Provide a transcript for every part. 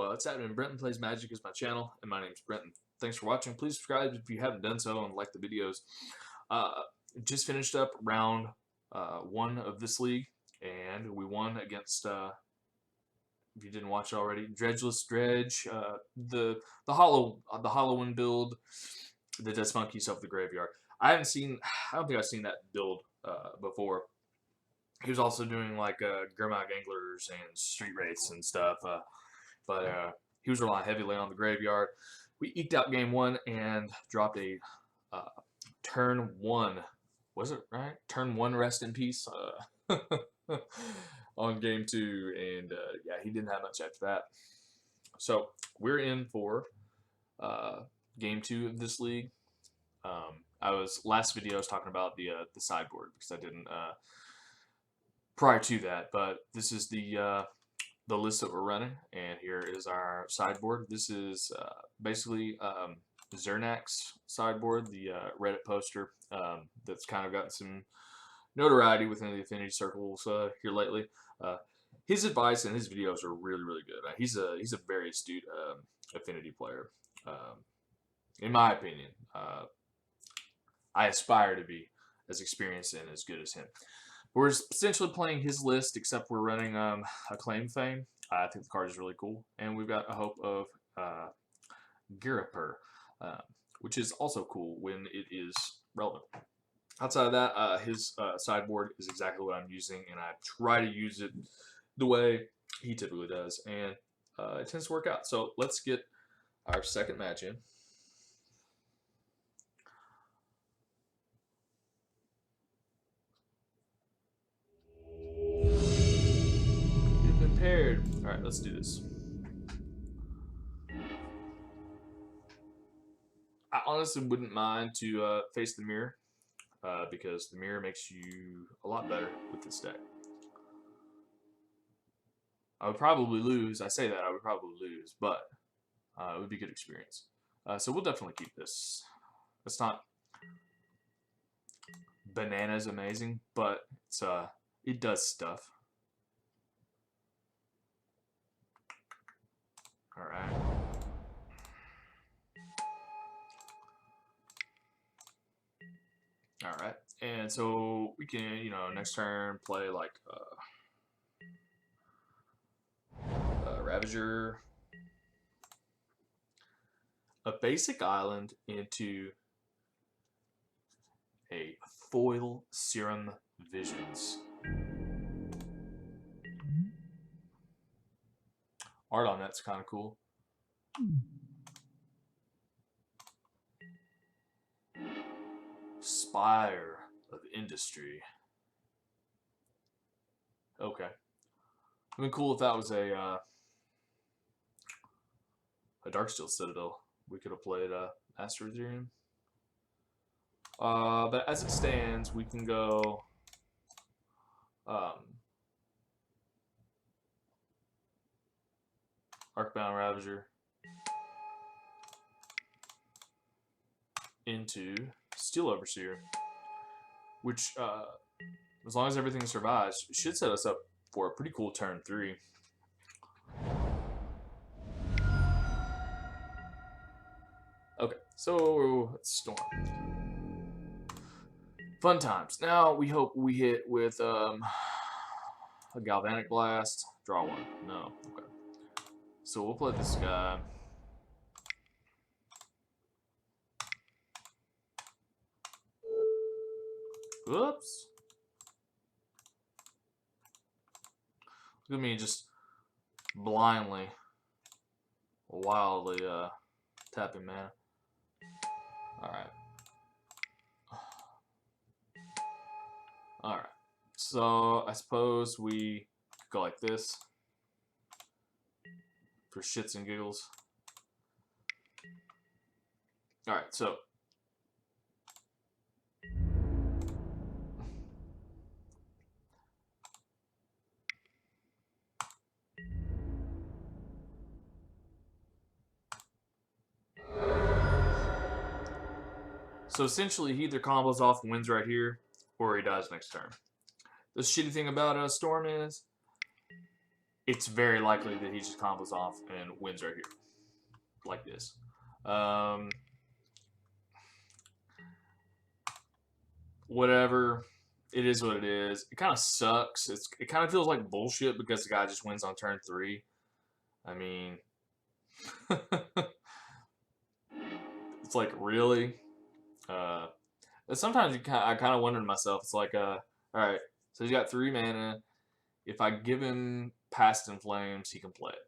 What's happening? Brenton Plays Magic is my channel, and my name's Brenton. Thanks for watching. Please subscribe if you haven't done so and like the videos. Uh, just finished up round 1 of this league, and we won against, if you didn't watch it already, Dredgeless Dredge, the Halloween build that does funky stuff with the graveyard. I don't think I've seen that build before. He was also doing like Gurmag Anglers and Street Wraiths and stuff. But he was relying heavily on the graveyard. We eked out game 1 and dropped a turn 1. Was it right? Turn 1 rest in peace on game 2. And yeah, he didn't have much after that. So we're in for game 2 of this league. Last video I was talking about the sideboard because I didn't prior to that, but this is the list that we're running, and here is our sideboard. This is basically Zernak's sideboard, the Reddit poster that's kind of gotten some notoriety within the Affinity circles here lately. His advice and his videos are really, really good. He's a very astute Affinity player, in my opinion. I aspire to be as experienced and as good as him. We're essentially playing his list, except we're running Acclaim Fame. I think the card is really cool. And we've got a hope of Giriper, which is also cool when it is relevant. Outside of that, his sideboard is exactly what I'm using, and I try to use it the way he typically does. And it tends to work out. So let's get our second match in. Paired. All right, let's do this. I honestly wouldn't mind to face the mirror because the mirror makes you a lot better with this deck. I would probably lose. I say that I would probably lose, but it would be a good experience. So we'll definitely keep this. It's not bananas amazing, but it's it does stuff. All right. All right. And so we can, next turn play like Ravager, a basic island into a foil Serum Visions. Art on that's kind of cool. Spire of Industry. Okay. I mean, cool if that was a Darksteel Citadel. We could have played Master Ethereum. But as it stands, we can go Arcbound Ravager into Steel Overseer, which, as long as everything survives, should set us up for a pretty cool turn 3. Okay, so let's storm. Fun times. Now we hope we hit with a Galvanic Blast. Draw 1. No. Okay. So we'll play this guy. Oops. Look at me just blindly, wildly tapping mana. Alright. Alright. So I suppose we go like this for shits and giggles. Alright, so essentially, he either combos off and wins right here, or he dies next turn. The shitty thing about Storm is, it's very likely that he just combos off and wins right here, like this. Whatever. It is what it is. It kind of sucks. It kind of feels like bullshit because the guy just wins on turn 3. I mean, it's like, really? Sometimes I kind of wonder to myself. It's like, all right, so he's got 3 mana. If I give him Past in Flames, he can play it.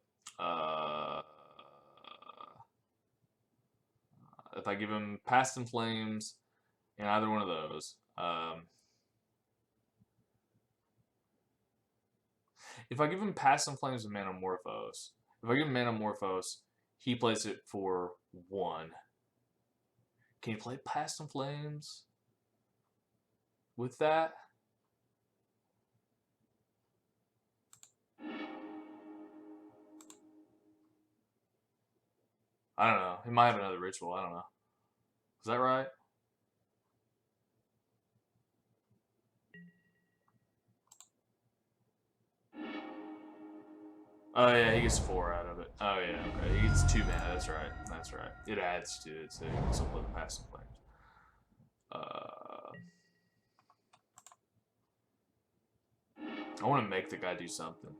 If I give him Past in Flames in either one of those, if I give him Past in Flames and Manamorphose, if I give him Manamorphose, he plays it for 1. Can you play Past in Flames with that? I don't know. He might have another ritual. I don't know. Is that right? Oh yeah, he gets 4 out of it. Oh yeah, okay. He gets 2 mana. That's right. That's right. It adds to it, so he can still play the Past in Flames. I want to make the guy do something.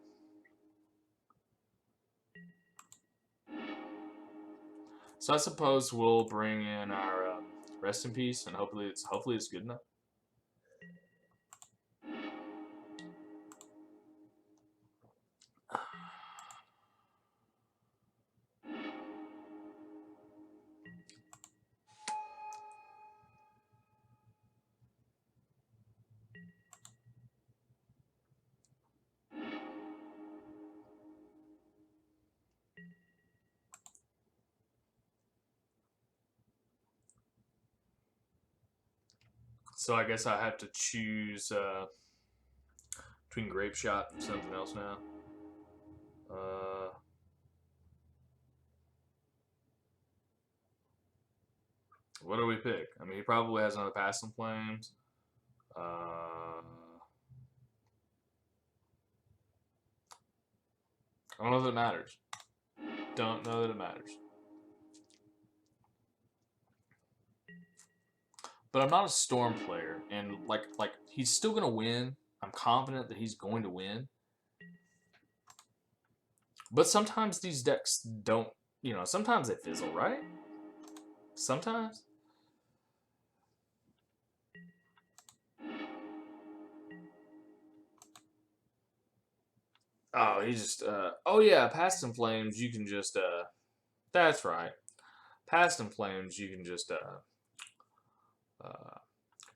So I suppose we'll bring in our Rest in Peace, and hopefully it's good enough. So I guess I have to choose between Grape Shot and something else now. What do we pick? I mean, he probably has another Past in Flames. I don't know that it matters. Don't know that it matters. But I'm not a Storm player, and like he's still gonna win. I'm confident that he's going to win. But sometimes these decks don't, sometimes they fizzle, right? Sometimes. Oh, he just, oh yeah, Past in Flames, you can just, that's right. Past in Flames, you can just,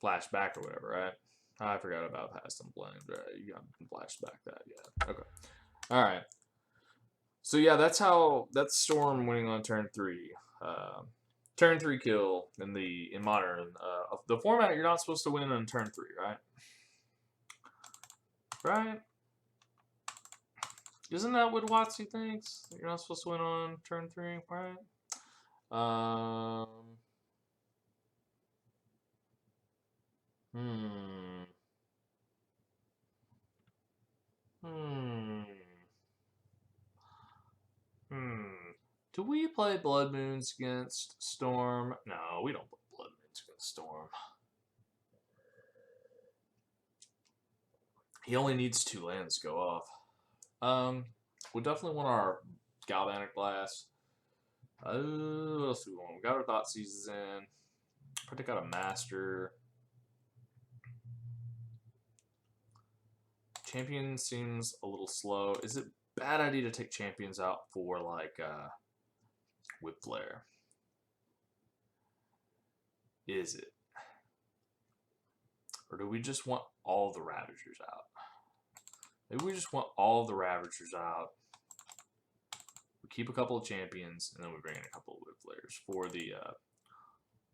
flash back or whatever, right? I forgot about Past in Flames, right? You got flash back that, yeah. Okay. Alright. So yeah, that's Storm winning on turn 3. Turn 3 kill in Modern. The format, you're not supposed to win on turn 3, right? Right? Isn't that what Watsy thinks? You're not supposed to win on turn 3, right? Hmm. Hmm. Hmm. Do we play Blood Moons against Storm? No, we don't play Blood Moons against Storm. He only needs 2 lands to go off. We definitely want our Galvanic Blast. What else do we want? We got our Thought Seizes in. Probably got a Master. Champion seems a little slow. Is it a bad idea to take champions out for like Whip Flare? Is it? Or do we just want all the Ravagers out? Maybe we just want all the Ravagers out. We keep a couple of champions, and then we bring in a couple of Whip Flares for the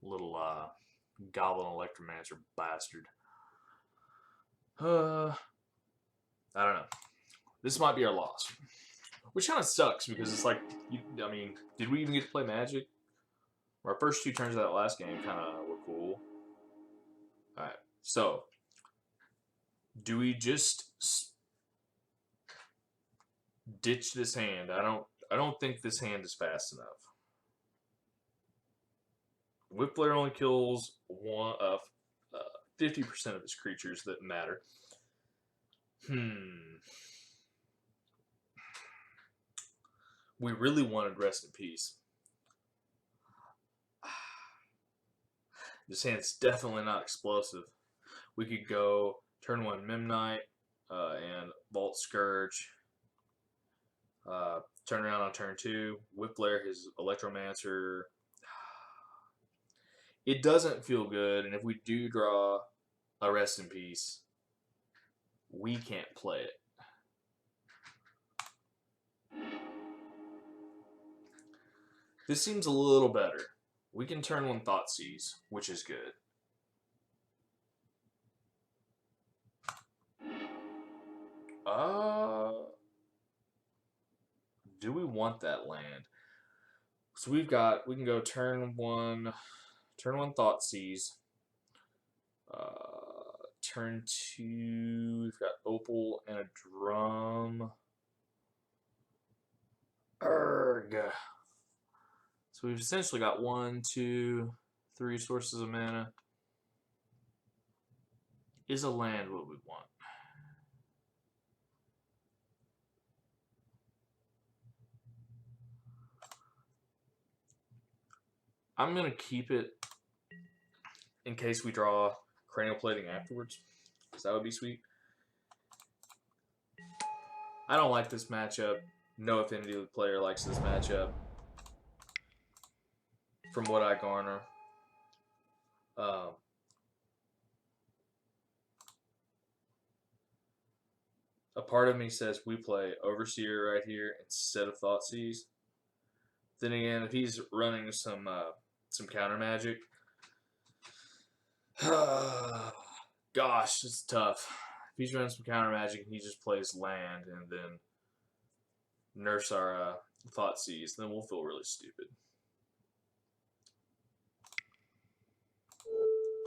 little Goblin Electromancer bastard. I don't know. This might be our loss. Which kind of sucks because it's like, I mean, did we even get to play Magic? Our first 2 turns of that last game kind of were cool. Alright, so do we just ditch this hand. I don't think this hand is fast enough. Whip Flare only kills 50% of his creatures that matter. We really wanted Rest in Peace. This hand's definitely not explosive. We could go turn 1 Memnite and Vault Scourge. Turn around on turn 2. Whip Flare his Electromancer. It doesn't feel good, and if we do draw a Rest in Peace, we can't play it. This seems a little better. We can turn 1 Thoughtseize, which is good. Do we want that land? So we can go turn 1 Thoughtseize. Turn 2, we've got Opal and a Drum. Urgh. So we've essentially got 1, 2, 3 sources of mana. Is a land what we want? I'm going to keep it in case we draw Cranial Plating afterwards, because that would be sweet. I don't like this matchup. No Affinity player likes this matchup, from what I garner. A part of me says we play Overseer right here instead of Thoughtseize. Then again, if he's running some counter magic, gosh, it's tough. If he's running some counter magic and he just plays land and then nerfs our Thoughtseize, then we'll feel really stupid.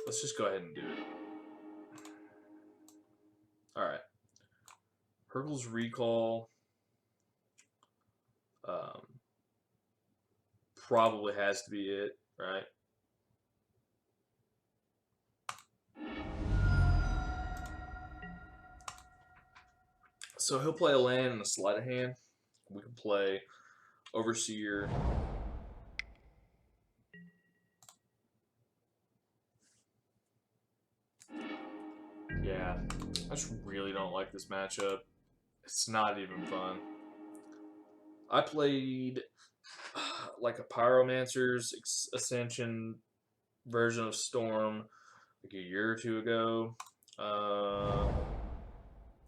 Let's just go ahead and do it. Alright. Hurkyl's Recall probably has to be it, right? So he'll play a land and a sleight of hand. We can play Overseer. Yeah, I just really don't like this matchup. It's not even fun. I played like a Pyromancer's Ascension version of Storm like a year or 2 ago.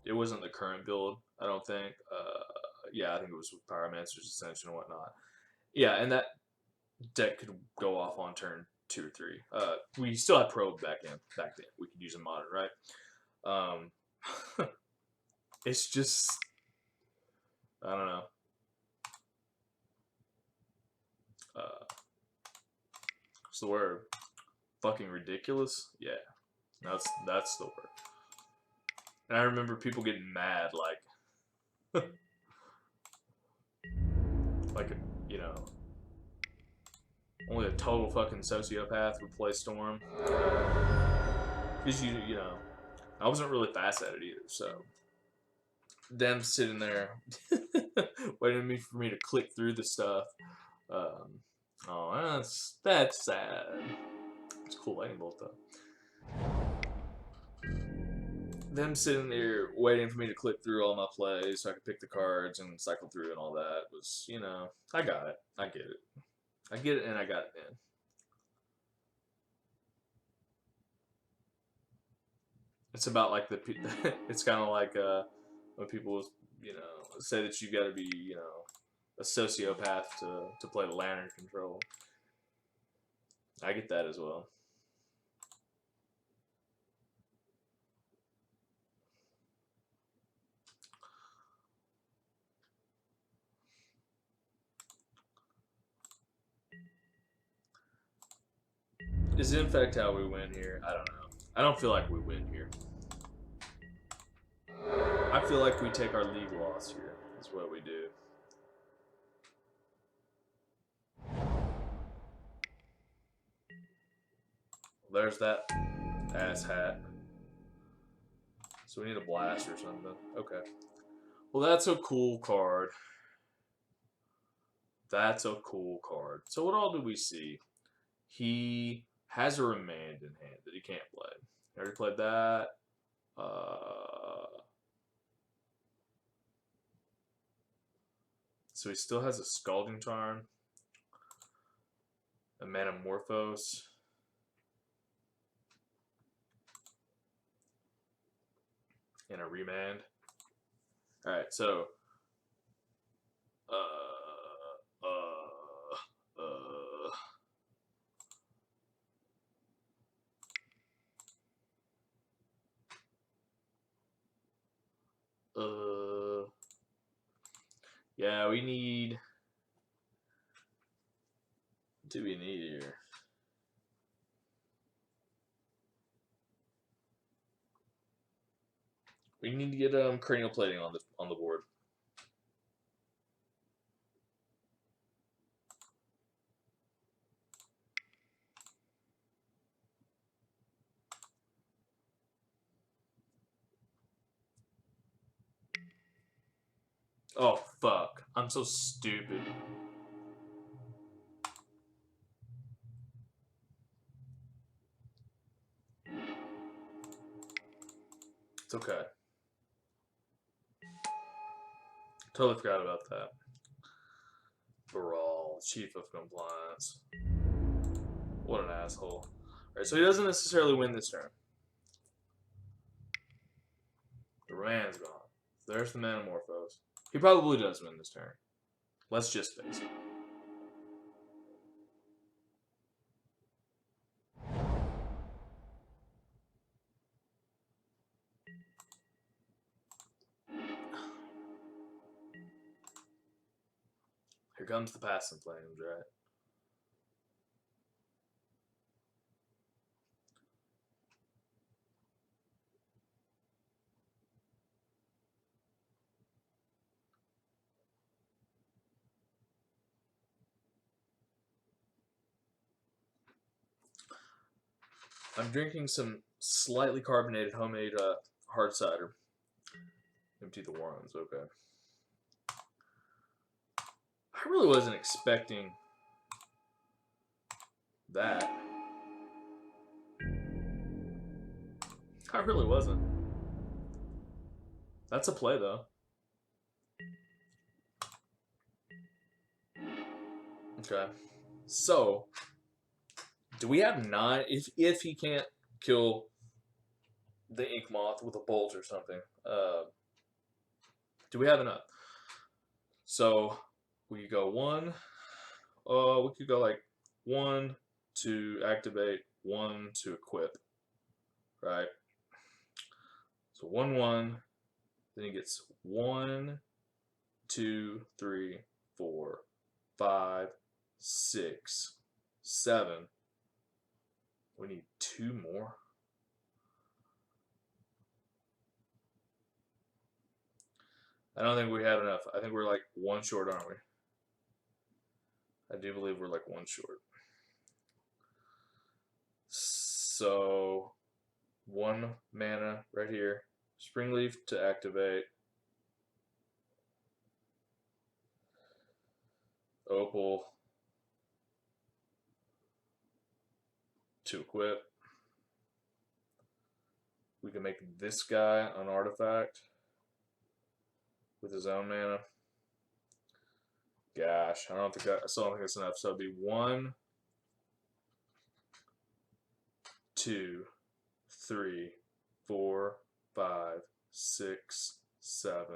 It wasn't the current build, I don't think. Yeah, I think it was with Pyromancer's Ascension and whatnot. Yeah, and that deck could go off on turn 2 or 3. We still had Probe back then. We could use a Modern, right? It's just, I don't know. What's the word? Fucking ridiculous? Yeah, that's the word. And I remember people getting mad, like, you know, only a total fucking sociopath would play Storm. Because you know, I wasn't really fast at it either, so them sitting there waiting for me to click through the stuff. Oh, that's sad. It's cool lightning bolt though. Them sitting there waiting for me to click through all my plays so I could pick the cards and cycle through and all that was, you know, I got it. I get it. I get it, and I got it, man. It's about like it's kind of like when people, you know, say that you got to be, you know, a sociopath to play the Lantern control. I get that as well. Is it in fact how we win here? I don't know. I don't feel like we win here. I feel like we take our league loss here. is what we do. There's that ass hat. So we need a blast or something. Okay. Well, that's a cool card. That's a cool card. So what all do we see? He has a remand in hand that he can't play. He already played that. So he still has a Scalding Tarn, a Manamorphose, and a Remand. Alright, so yeah, we need. What do we need here? We need to get cranial plating on the board. Oh fuck! I'm so stupid. It's okay. Totally forgot about that. Baral, chief of compliance. What an asshole. Alright, so he doesn't necessarily win this turn. The Rand's gone. There's the Manamorphose. He probably does win this turn. Let's just face it. Here comes the passing flames, right? I'm drinking some slightly carbonated homemade hard cider. Empty the Warrens, okay. I really wasn't expecting that. I really wasn't. That's a play, though. Okay. So, do we have 9? If he can't kill the Ink Moth with a bolt or something, do we have enough? So, we could go 1. We could go like 1 to activate, 1 to equip. Right? So 1/1. Then he gets 1, 2, 3, 4, 5, 6, 7. We need 2 more. I don't think we have enough. I think we're like 1 short, aren't we? I do believe we're like 1 short. So 1 mana right here. Springleaf to activate. Opal to equip. We can make this guy an artifact with his own mana. Gosh, I still don't think it's enough. So it'd be 1, 2, 3, 4, 5, 6, 7,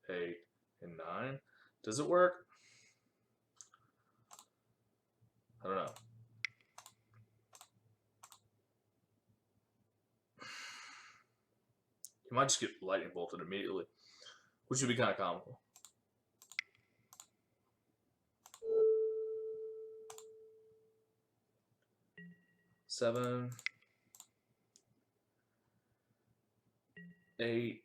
8, and 9. Does it work? I don't know. You might just get lightning bolted immediately, which would be kind of comical. Seven, 8,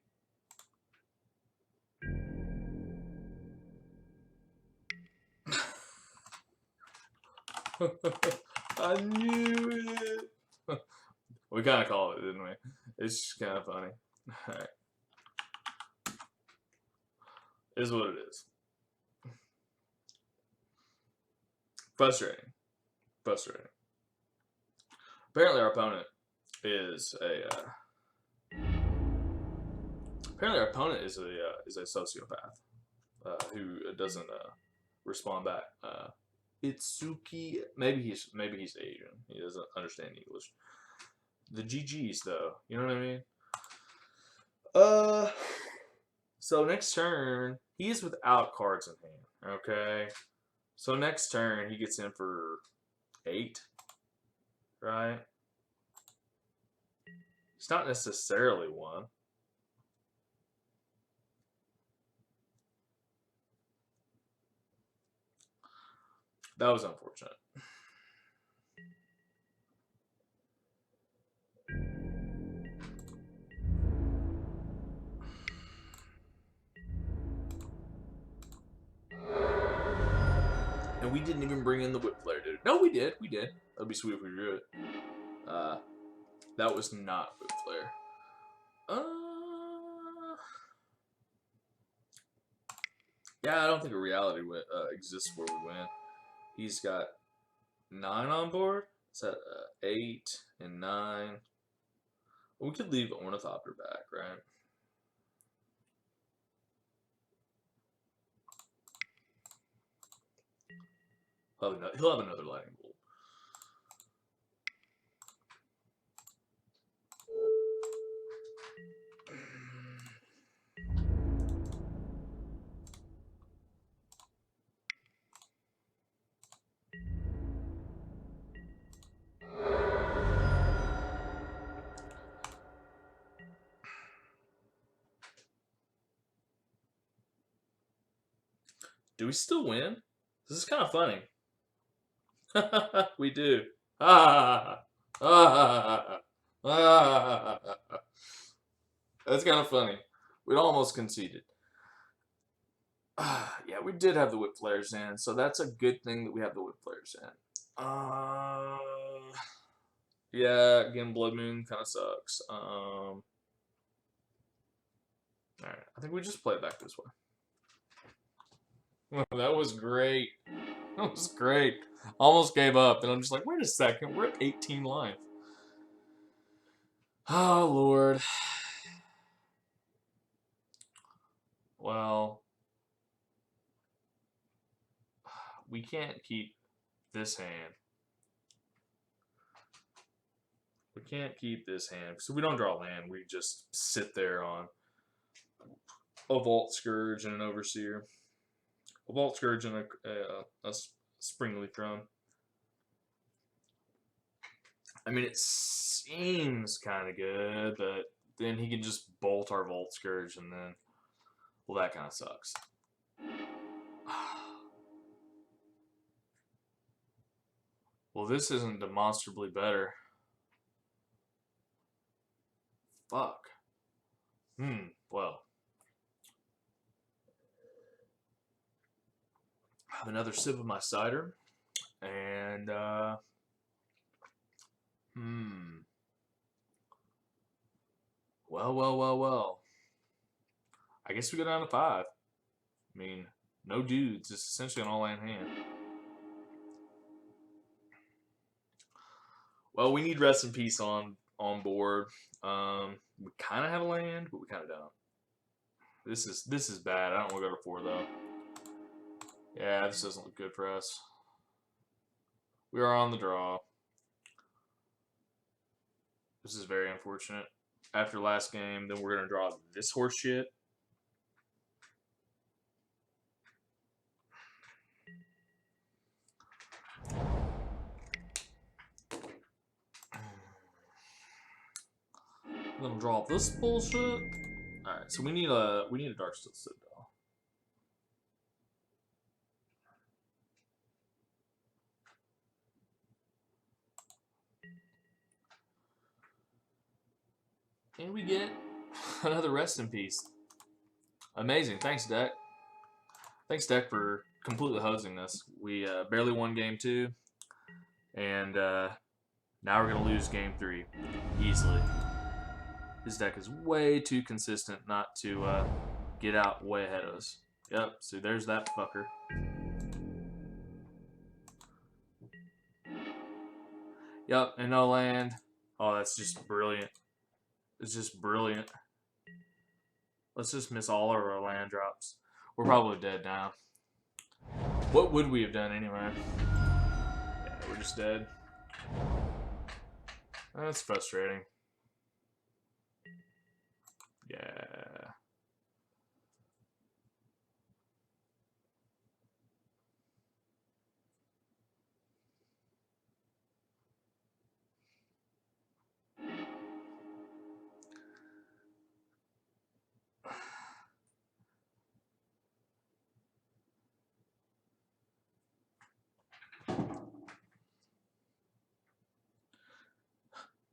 I knew it. We kind of called it, didn't we? It's just kind of funny. Alright. Is what it is. Frustrating. Frustrating. Apparently our opponent is a sociopath who doesn't respond back. Itsuki, maybe he's Asian. He doesn't understand English. The GGs though, you know what I mean? So next turn he is without cards in hand. Okay, so next turn he gets in for 8, right? It's not necessarily 1. That was unfortunate. And we didn't even bring in the whip flare, dude. No, we did. We did. That'd be sweet if we drew it. That was not whip flare. Yeah, I don't think a reality exists where we win. He's got 9 on board. It's at 8 and 9. We could leave Ornithopter back, right? He'll have another lightning bolt. Do we still win? This is kind of funny. We do. That's kind of funny. We almost conceded. Yeah, we did have the whip flares in, so that's a good thing that we have the whip flares in. Yeah, again, Blood Moon kind of sucks. Alright, I think we just play it back this way. That was great. That was great. Almost gave up, and I'm just like, wait a second, we're at 18 life. Oh, Lord. Well, we can't keep this hand. We can't keep this hand. So we don't draw land. We just sit there on a Vault Scourge and an Overseer. A Vault Scourge and a Springleaf Drone. I mean, it seems kind of good, but then he can just bolt our Vault Scourge, and then, well, that kind of sucks. Well, this isn't demonstrably better. Fuck. Well. Have another sip of my cider, and, well. I guess we go down to 5. I mean, no dudes. It's essentially an all-land hand. Well, we need Rest in Peace on board. We kind of have a land, but we kind of don't. This is bad. I don't want to go to 4 though. Yeah, this doesn't look good for us. We are on the draw. This is very unfortunate. After last game, then we're gonna draw this horse shit. I'm gonna draw this bullshit. All right, so we need a Darksteel Citadel. And we get another Rest in Peace. Amazing. Thanks, deck. Thanks, deck, for completely hosing this. We barely won game 2. And now we're going to lose game 3 easily. His deck is way too consistent not to get out way ahead of us. Yep, so there's that fucker. Yep, and no land. Oh, that's just brilliant. It's just brilliant. Let's just miss all of our land drops. We're probably dead now. What would we have done anyway? Yeah, we're just dead. That's frustrating. Yeah.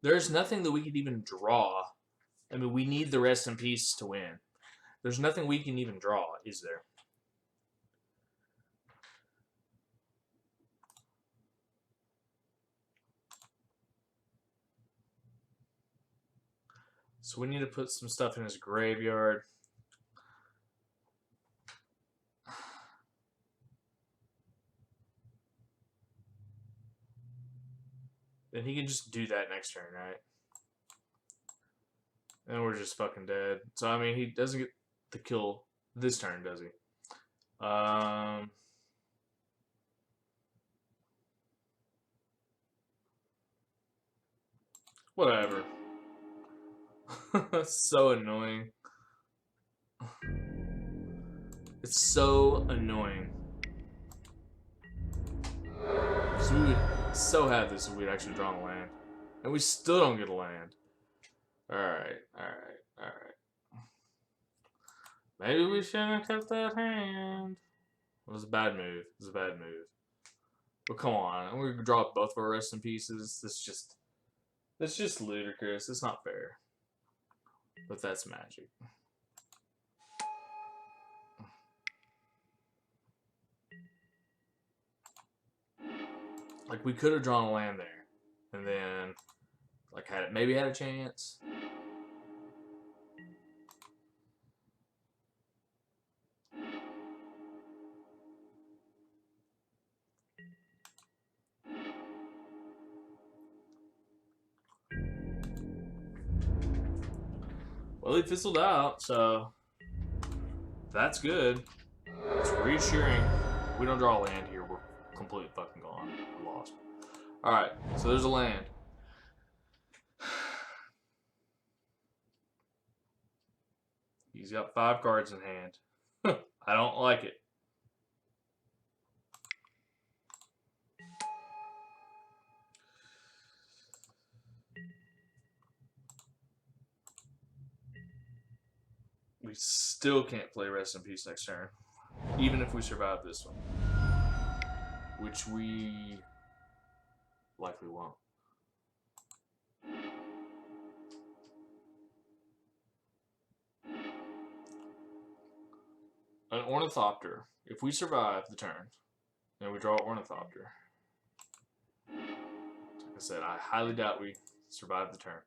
There's nothing that we could even draw. I mean, we need the rest in peace to win. There's nothing we can even draw, is there? So we need to put some stuff in his graveyard. Then he can just do that next turn, right? And we're just fucking dead. So, I mean, he doesn't get the kill this turn, does he? Whatever. That's so annoying. It's so annoying. Because we would so have this if we'd actually drawn a land. And we still don't get a land. Alright, alright, alright. Maybe we shouldn't have kept that hand. It was a bad move. It was a bad move. But come on. We draw both of our rest in pieces. That's just ludicrous. It's not fair. But that's magic. Like, we could have drawn a land there. And then, like, maybe had a chance. Well, he fizzled out, so that's good. It's reassuring. If we don't draw a land here, we're completely fucking gone. We're lost. Alright, so there's a land. He's got 5 cards in hand. I don't like it. We still can't play Rest in Peace next turn. Even if we survive this one. Which we likely won't. An Ornithopter. If we survive the turn, then we draw Ornithopter. Like I said, I highly doubt we survive the turn.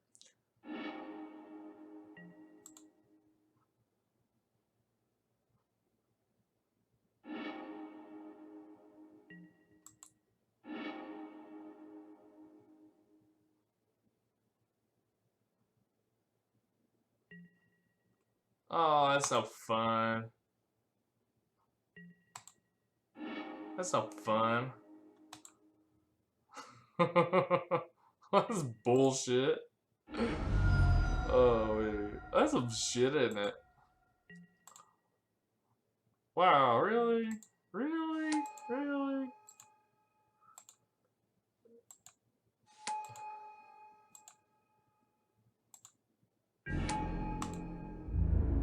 Oh, that's no fun. That's no fun. That's bullshit. Oh, wait. That's some shit, isn't it? Wow, really? Really? Really?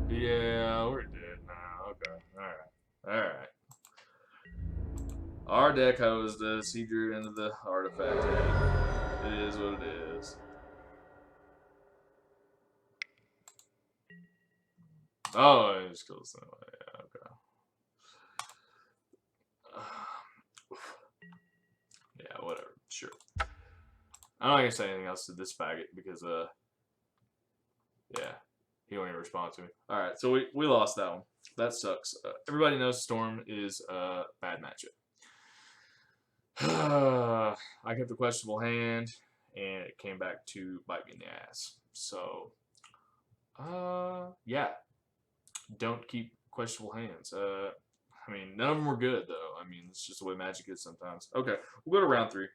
Yeah, we're dead now. Okay. Alright. Alright. Our deck hosed us. He drew into the artifact head. It is what it is. Oh, it just goes that way. Yeah, okay. Yeah, whatever. Sure. I'm not gonna say anything else to this faggot because yeah, he won't even respond to me. All right, so we lost that one. That sucks. Everybody knows Storm is a bad matchup. I kept the questionable hand, and it came back to bite me in the ass. So, yeah, don't keep questionable hands. I mean, none of them were good though. I mean, it's just the way Magic is sometimes. Okay, we'll go to round 3.